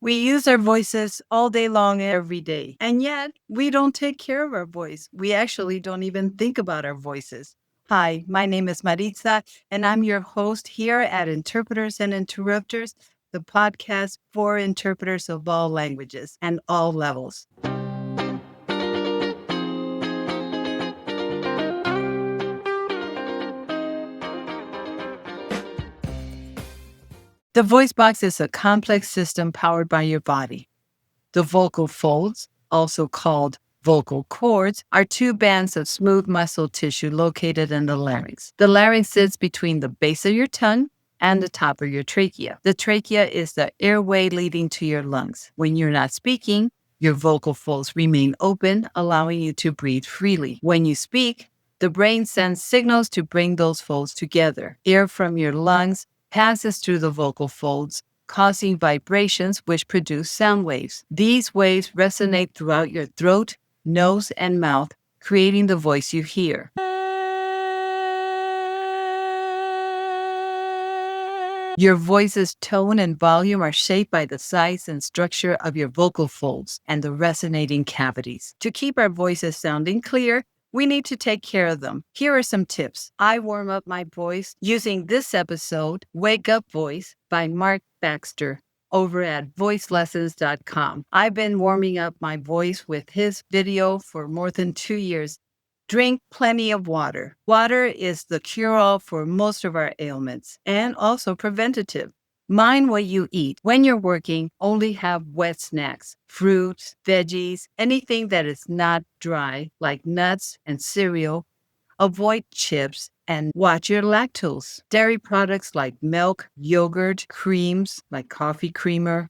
We use our voices all day long, every day. And yet, we don't take care of our voice. We actually don't even think about our voices. Hi, my name is Maritza, and I'm your host here at Interpreters and Interrupters, the podcast for interpreters of all languages and all levels. The voice box is a complex system powered by your body. The vocal folds, also called vocal cords, are two bands of smooth muscle tissue located in the larynx. The larynx sits between the base of your tongue and the top of your trachea. The trachea is the airway leading to your lungs. When you're not speaking, your vocal folds remain open, allowing you to breathe freely. When you speak, the brain sends signals to bring those folds together. Air from your lungs passes through the vocal folds, causing vibrations which produce sound waves. These waves resonate throughout your throat, nose, and mouth, creating the voice you hear. Your voice's tone and volume are shaped by the size and structure of your vocal folds and the resonating cavities. To keep our voices sounding clear, we need to take care of them. Here are some tips. I warm up my voice using this episode, Wake Up Voice by Mark Baxter, over at voicelessons.com. I've been warming up my voice with his video for more than 2 years. Drink plenty of water. Water is the cure-all for most of our ailments and also preventative. Mind what you eat. When you're working, only have wet snacks, fruits, veggies, anything that is not dry, like nuts and cereal. Avoid chips and watch your lactose. Dairy products like milk, yogurt, creams like coffee creamer,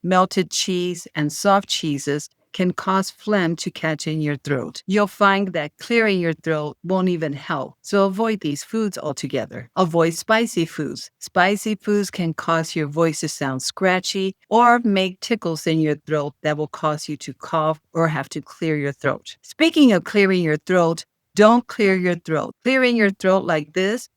melted cheese, and soft cheeses can cause phlegm to catch in your throat. You'll find that clearing your throat won't even help, so avoid these foods altogether. Avoid spicy foods. Spicy foods can cause your voice to sound scratchy or make tickles in your throat that will cause you to cough or have to clear your throat. Speaking of clearing your throat, don't clear your throat. Clearing your throat like this,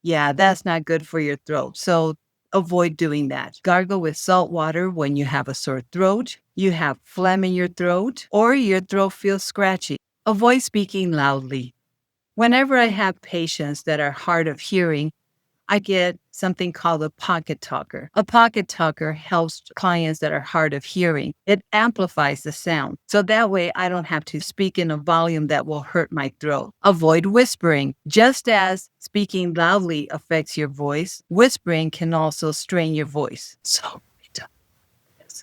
yeah, that's not good for your throat. So avoid doing that. Gargle with salt water when you have a sore throat, you have phlegm in your throat, or your throat feels scratchy. Avoid speaking loudly. Whenever I have patients that are hard of hearing, I get something called a pocket talker. A pocket talker helps clients that are hard of hearing. It amplifies the sound. So that way I don't have to speak in a volume that will hurt my throat. Avoid whispering. Just as speaking loudly affects your voice, whispering can also strain your voice. So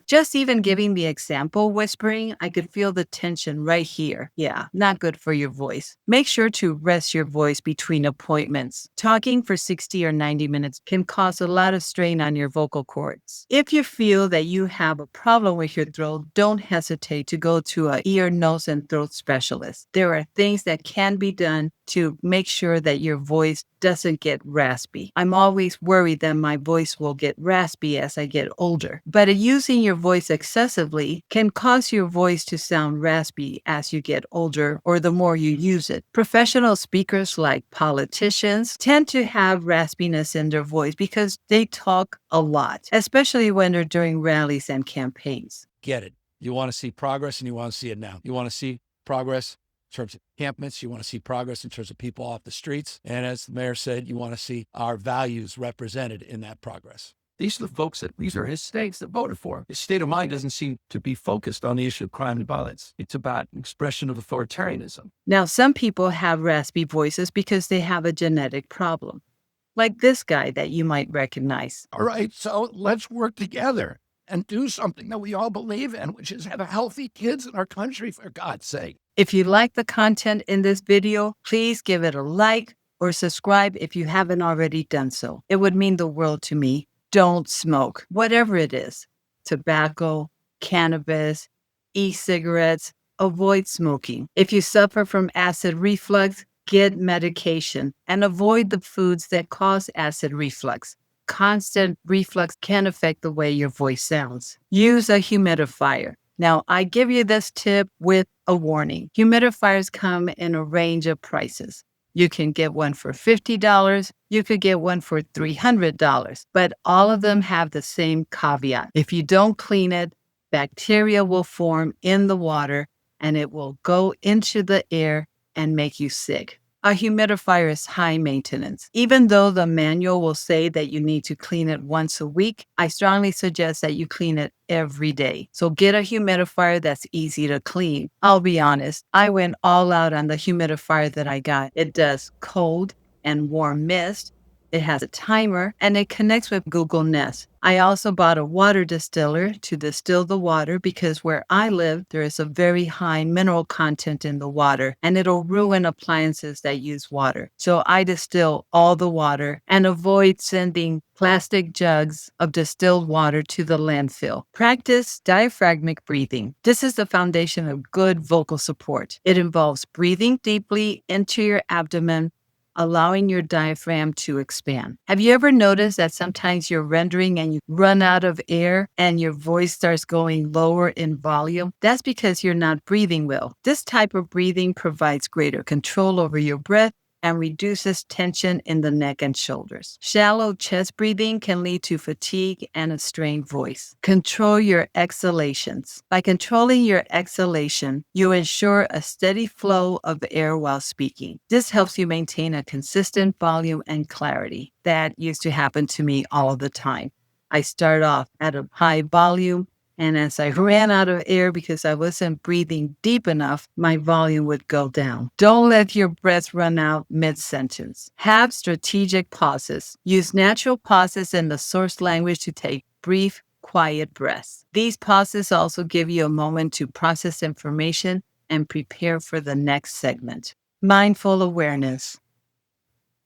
just even giving the example whispering, I could feel the tension right here. Yeah, not good for your voice. Make sure to rest your voice between appointments. Talking for 60 or 90 minutes can cause a lot of strain on your vocal cords. If you feel that you have a problem with your throat, don't hesitate to go to an ear, nose, and throat specialist. There are things that can be done to make sure that your voice doesn't get raspy. I'm always worried that my voice will get raspy as I get older. But using your voice excessively can cause your voice to sound raspy as you get older or the more you use it. Professional speakers like politicians tend to have raspiness in their voice because they talk a lot, especially when they're doing rallies and campaigns. Get it. You want to see progress and you want to see it now. You want to see progress in terms of encampments. You want to see progress in terms of people off the streets. And as the mayor said, you want to see our values represented in that progress. These are the folks these are his states that voted for him. His state of mind doesn't seem to be focused on the issue of crime and violence. It's about an expression of authoritarianism. Now, some people have raspy voices because they have a genetic problem, like this guy that you might recognize. All right, so let's work together and do something that we all believe in, which is have healthy kids in our country, for God's sake. If you like the content in this video, please give it a like or subscribe if you haven't already done so. It would mean the world to me. Don't smoke, whatever it is, tobacco, cannabis, e-cigarettes, avoid smoking. If you suffer from acid reflux, get medication and avoid the foods that cause acid reflux. Constant reflux can affect the way your voice sounds. Use a humidifier. Now, I give you this tip with a warning. Humidifiers come in a range of prices. You can get one for $50. You could get one for $300, but all of them have the same caveat. If you don't clean it, bacteria will form in the water and it will go into the air and make you sick. A humidifier is high maintenance. Even though the manual will say that you need to clean it once a week, I strongly suggest that you clean it every day. So get a humidifier that's easy to clean. I'll be honest, I went all out on the humidifier that I got. It does cold and warm mist. It has a timer and it connects with Google Nest. I also bought a water distiller to distill the water because where I live, there is a very high mineral content in the water and it'll ruin appliances that use water. So I distill all the water and avoid sending plastic jugs of distilled water to the landfill. Practice diaphragmatic breathing. This is the foundation of good vocal support. It involves breathing deeply into your abdomen, allowing your diaphragm to expand. Have you ever noticed that sometimes you're rendering and you run out of air and your voice starts going lower in volume? That's because you're not breathing well. This type of breathing provides greater control over your breath and reduces tension in the neck and shoulders. Shallow chest breathing can lead to fatigue and a strained voice. Control your exhalations. By controlling your exhalation, you ensure a steady flow of air while speaking. This helps you maintain a consistent volume and clarity. That used to happen to me all the time. I start off at a high volume, and as I ran out of air because I wasn't breathing deep enough, my volume would go down. Don't let your breath run out mid-sentence. Have strategic pauses. Use natural pauses in the source language to take brief, quiet breaths. These pauses also give you a moment to process information and prepare for the next segment. Mindful awareness.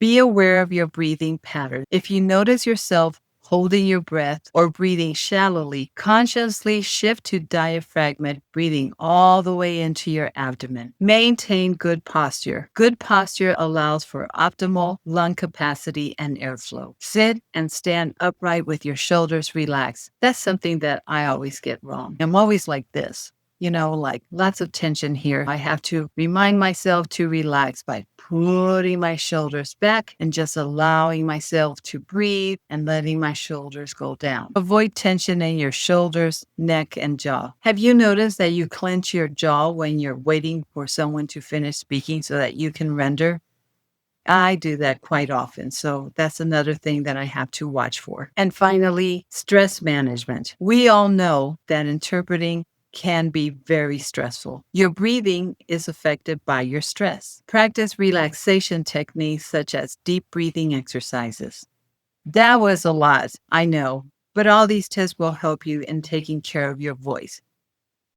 Be aware of your breathing pattern. If you notice yourself holding your breath or breathing shallowly, consciously shift to diaphragmatic breathing all the way into your abdomen. Maintain good posture. Good posture allows for optimal lung capacity and airflow. Sit and stand upright with your shoulders relaxed. That's something that I always get wrong. I'm always like this. Like lots of tension here. I have to remind myself to relax by putting my shoulders back and just allowing myself to breathe and letting my shoulders go down. Avoid tension in your shoulders, neck, and jaw. Have you noticed that you clench your jaw when you're waiting for someone to finish speaking so that you can render? I do that quite often, so that's another thing that I have to watch for. And finally, stress management. We all know that interpreting can be very stressful. Your breathing is affected by your stress. Practice relaxation techniques such as deep breathing exercises. That was a lot, I know, but all these tips will help you in taking care of your voice.